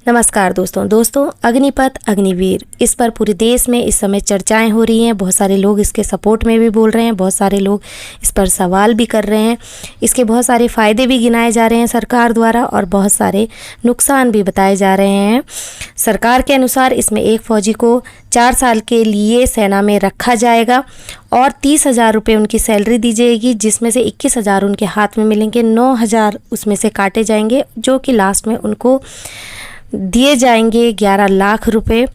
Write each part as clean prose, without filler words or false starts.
नमस्कार दोस्तों अग्निपथ अग्निवीर इस पर पूरे देश में इस समय चर्चाएं हो रही हैं। बहुत सारे लोग इसके सपोर्ट में भी बोल रहे हैं, बहुत सारे लोग इस पर सवाल भी कर रहे हैं। इसके बहुत सारे फ़ायदे भी गिनाए जा रहे हैं सरकार द्वारा और बहुत सारे नुकसान भी बताए जा रहे हैं। सरकार के अनुसार इसमें एक फ़ौजी को 4 साल के लिए सेना में रखा जाएगा और 30,000 रुपये उनकी सैलरी दी जाएगी, जिसमें से 21,000 उनके हाथ में मिलेंगे, 9,000 उसमें से काटे जाएंगे जो कि लास्ट में उनको दिए जाएंगे 11 लाख रुपए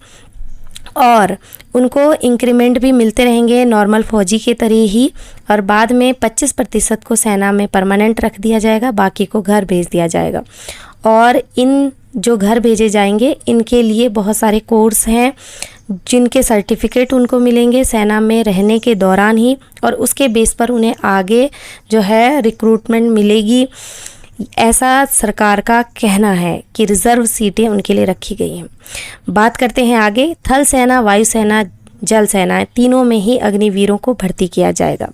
और उनको इंक्रीमेंट भी मिलते रहेंगे नॉर्मल फ़ौजी के तरह ही। और बाद में 25% को सेना में परमानेंट रख दिया जाएगा, बाकी को घर भेज दिया जाएगा। और इन जो घर भेजे जाएंगे इनके लिए बहुत सारे कोर्स हैं जिनके सर्टिफिकेट उनको मिलेंगे सेना में रहने के दौरान ही, और उसके बेस पर उन्हें आगे जो है रिक्रूटमेंट मिलेगी। ऐसा सरकार का कहना है कि रिज़र्व सीटें उनके लिए रखी गई हैं। बात करते हैं आगे। थल सेना, वायुसेना, जल सेना तीनों में ही अग्निवीरों को भर्ती किया जाएगा।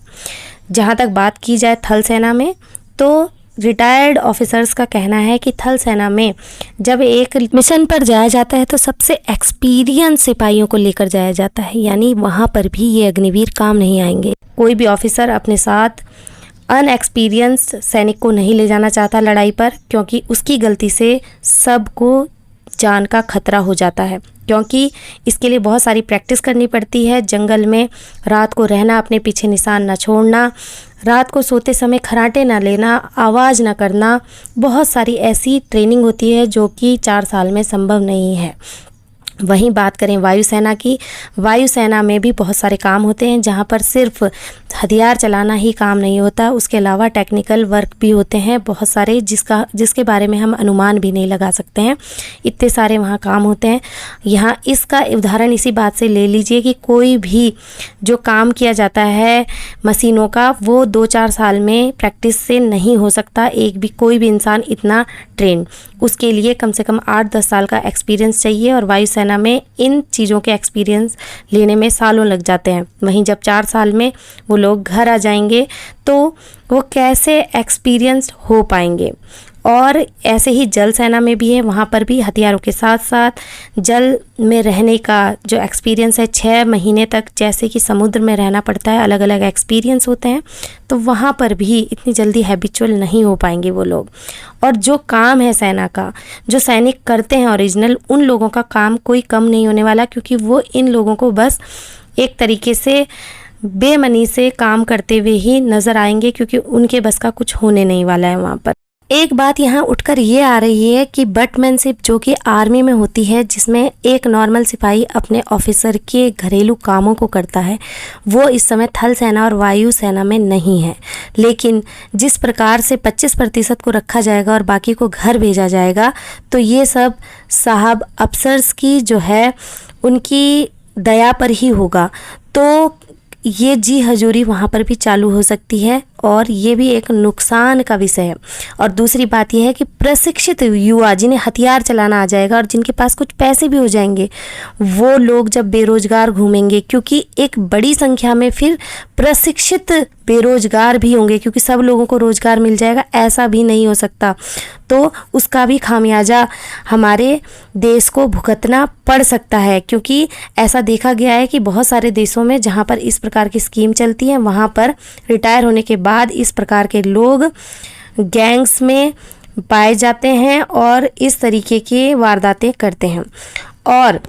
जहां तक बात की जाए थल सेना में, तो रिटायर्ड ऑफिसर्स का कहना है कि थल सेना में जब एक मिशन पर जाया जाता है तो सबसे एक्सपीरियंस सिपाहियों को लेकर जाया जाता है, यानी वहाँ पर भी ये अग्निवीर काम नहीं आएंगे। कोई भी ऑफिसर अपने साथ अनएक्सपीरियंस सैनिक को नहीं ले जाना चाहता लड़ाई पर, क्योंकि उसकी गलती से सबको जान का खतरा हो जाता है। क्योंकि इसके लिए बहुत सारी प्रैक्टिस करनी पड़ती है। जंगल में रात को रहना, अपने पीछे निशान न छोड़ना, रात को सोते समय खर्राटे ना लेना, आवाज़ ना करना, बहुत सारी ऐसी ट्रेनिंग होती है जो कि 4 साल में संभव नहीं है। वहीं बात करें वायुसेना की, वायुसेना में भी बहुत सारे काम होते हैं जहां पर सिर्फ हथियार चलाना ही काम नहीं होता, उसके अलावा टेक्निकल वर्क भी होते हैं बहुत सारे जिसके बारे में हम अनुमान भी नहीं लगा सकते हैं, इतने सारे वहां काम होते हैं। यहाँ इसका उदाहरण इसी बात से ले लीजिए कि कोई भी जो काम किया जाता है मशीनों का, वो 2-4 साल में प्रैक्टिस से नहीं हो सकता। कोई भी इंसान इतना ट्रेन, उसके लिए कम से कम 8-10 साल का एक्सपीरियंस चाहिए और वायुसेना में इन चीज़ों के एक्सपीरियंस लेने में सालों लग जाते हैं। वहीं जब 4 साल में वो लोग घर आ जाएंगे तो वो कैसे एक्सपीरियंस हो पाएंगे। और ऐसे ही जल सेना में भी है, वहाँ पर भी हथियारों के साथ साथ जल में रहने का जो एक्सपीरियंस है 6 महीने तक, जैसे कि समुद्र में रहना पड़ता है, अलग अलग एक्सपीरियंस होते हैं, तो वहाँ पर भी इतनी जल्दी हैबिचुअल नहीं हो पाएंगे वो लोग। और जो काम है सेना का, जो सैनिक करते हैं ओरिजिनल, उन लोगों का काम कोई कम नहीं होने वाला, क्योंकि वो इन लोगों को बस एक तरीके से बेमनी से काम करते हुए ही नज़र आएंगे, क्योंकि उनके बस का कुछ होने नहीं वाला है वहाँ पर। एक बात यहाँ उठकर ये आ रही है कि बटमैनशिप जो कि आर्मी में होती है, जिसमें एक नॉर्मल सिपाही अपने ऑफिसर के घरेलू कामों को करता है, वो इस समय थल सेना और वायु सेना में नहीं है। लेकिन जिस प्रकार से 25% को रखा जाएगा और बाकी को घर भेजा जाएगा, तो ये सब साहब अफसर्स की जो है उनकी दया पर ही होगा। तो ये जी हजूरी वहाँ पर भी चालू हो सकती है और ये भी एक नुकसान का विषय है। और दूसरी बात यह है कि प्रशिक्षित युवा जिन्हें हथियार चलाना आ जाएगा और जिनके पास कुछ पैसे भी हो जाएंगे, वो लोग जब बेरोजगार घूमेंगे, क्योंकि एक बड़ी संख्या में फिर प्रशिक्षित बेरोजगार भी होंगे, क्योंकि सब लोगों को रोजगार मिल जाएगा ऐसा भी नहीं हो सकता। तो उसका भी खामियाजा हमारे देश को भुगतना पड़ सकता है, क्योंकि ऐसा देखा गया है कि बहुत सारे देशों में जहाँ पर इस प्रकार की स्कीम चलती है, वहाँ पर रिटायर होने के बाद इस प्रकार के लोग गैंग्स में पाए जाते हैं और इस तरीके की वारदातें करते हैं। और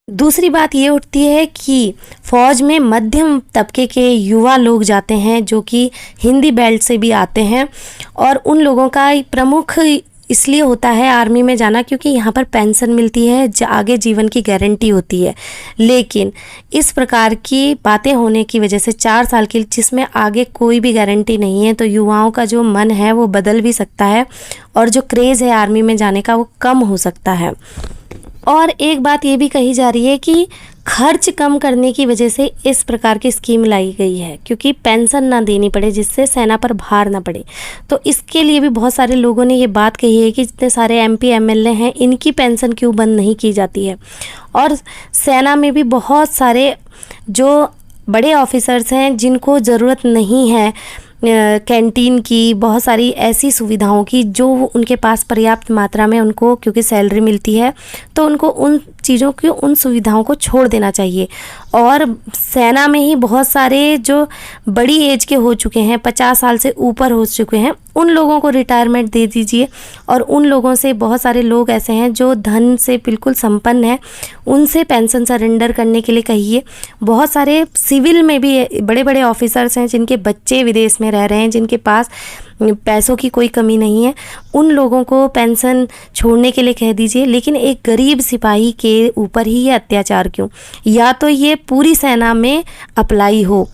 दूसरी बात ये उठती है कि फ़ौज में मध्यम तबके के युवा लोग जाते हैं जो कि हिंदी बेल्ट से भी आते हैं, और उन लोगों का प्रमुख इसलिए होता है आर्मी में जाना क्योंकि यहाँ पर पेंशन मिलती है, आगे जीवन की गारंटी होती है। लेकिन इस प्रकार की बातें होने की वजह से 4 साल की, जिसमें आगे कोई भी गारंटी नहीं है, तो युवाओं का जो मन है वो बदल भी सकता है और जो क्रेज़ है आर्मी में जाने का वो कम हो सकता है। और एक बात ये भी कही जा रही है कि खर्च कम करने की वजह से इस प्रकार की स्कीम लाई गई है, क्योंकि पेंशन ना देनी पड़े, जिससे सेना पर भार ना पड़े। तो इसके लिए भी बहुत सारे लोगों ने ये बात कही है कि जितने सारे MP MLA हैं, इनकी पेंशन क्यों बंद नहीं की जाती है। और सेना में भी बहुत सारे जो बड़े ऑफिसर्स हैं जिनको ज़रूरत नहीं है कैंटीन की, बहुत सारी ऐसी सुविधाओं की जो उनके पास पर्याप्त मात्रा में उनको, क्योंकि सैलरी मिलती है तो उनको उन चीज़ों की, उन सुविधाओं को छोड़ देना चाहिए। और सेना में ही बहुत सारे जो बड़ी एज के हो चुके हैं, 50 साल से ऊपर हो चुके हैं, उन लोगों को रिटायरमेंट दे दीजिए। और उन लोगों से, बहुत सारे लोग ऐसे हैं जो धन से बिल्कुल संपन्न हैं, उनसे पेंशन सरेंडर करने के लिए कहिए। बहुत सारे सिविल में भी बड़े बड़े ऑफिसर्स हैं जिनके बच्चे विदेश में रह रहे हैं, जिनके पास पैसों की कोई कमी नहीं है, उन लोगों को पेंशन छोड़ने के लिए कह दीजिए। लेकिन एक गरीब सिपाही के ऊपर ही ये अत्याचार क्यों? या तो ये पूरी सेना में अप्लाई हो,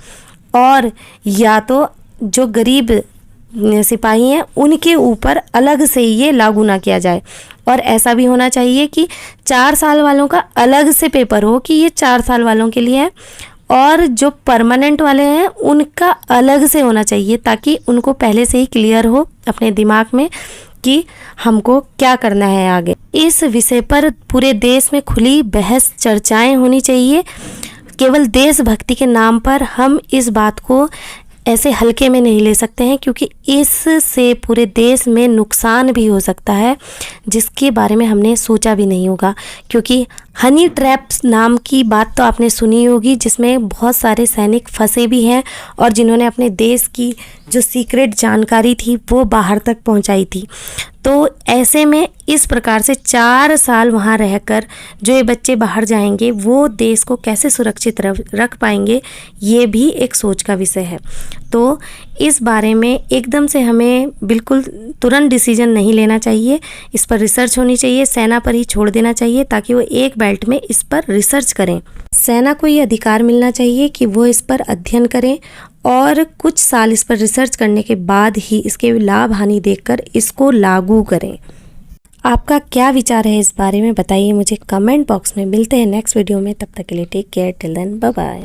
और या तो जो गरीब सिपाही हैं उनके ऊपर अलग से ये लागू ना किया जाए। और ऐसा भी होना चाहिए कि 4 साल वालों का अलग से पेपर हो कि ये 4 साल वालों के लिए है, और जो परमानेंट वाले हैं उनका अलग से होना चाहिए, ताकि उनको पहले से ही क्लियर हो अपने दिमाग में कि हमको क्या करना है आगे। इस विषय पर पूरे देश में खुली बहस, चर्चाएं होनी चाहिए। केवल देशभक्ति के नाम पर हम इस बात को ऐसे हल्के में नहीं ले सकते हैं, क्योंकि इससे पूरे देश में नुकसान भी हो सकता है जिसके बारे में हमने सोचा भी नहीं होगा। क्योंकि हनी ट्रैप्स नाम की बात तो आपने सुनी होगी, जिसमें बहुत सारे सैनिक फंसे भी हैं और जिन्होंने अपने देश की जो सीक्रेट जानकारी थी वो बाहर तक पहुंचाई थी। तो ऐसे में इस प्रकार से 4 साल वहाँ रहकर जो ये बच्चे बाहर जाएंगे वो देश को कैसे सुरक्षित रख पाएंगे, ये भी एक सोच का विषय है। तो इस बारे में एकदम से हमें बिल्कुल तुरंत डिसीजन नहीं लेना चाहिए, इस पर रिसर्च होनी चाहिए। सेना पर ही छोड़ देना चाहिए ताकि वो एक बेल्ट में इस पर रिसर्च करें। सेना को ये अधिकार मिलना चाहिए कि वो इस पर अध्ययन करें और कुछ साल इस पर रिसर्च करने के बाद ही इसके लाभ हानि देखकर इसको लागू करें। आपका क्या विचार है इस बारे में बताइए मुझे कमेंट बॉक्स में। मिलते हैं नेक्स्ट वीडियो में, तब तक के लिए take care, till then bye bye.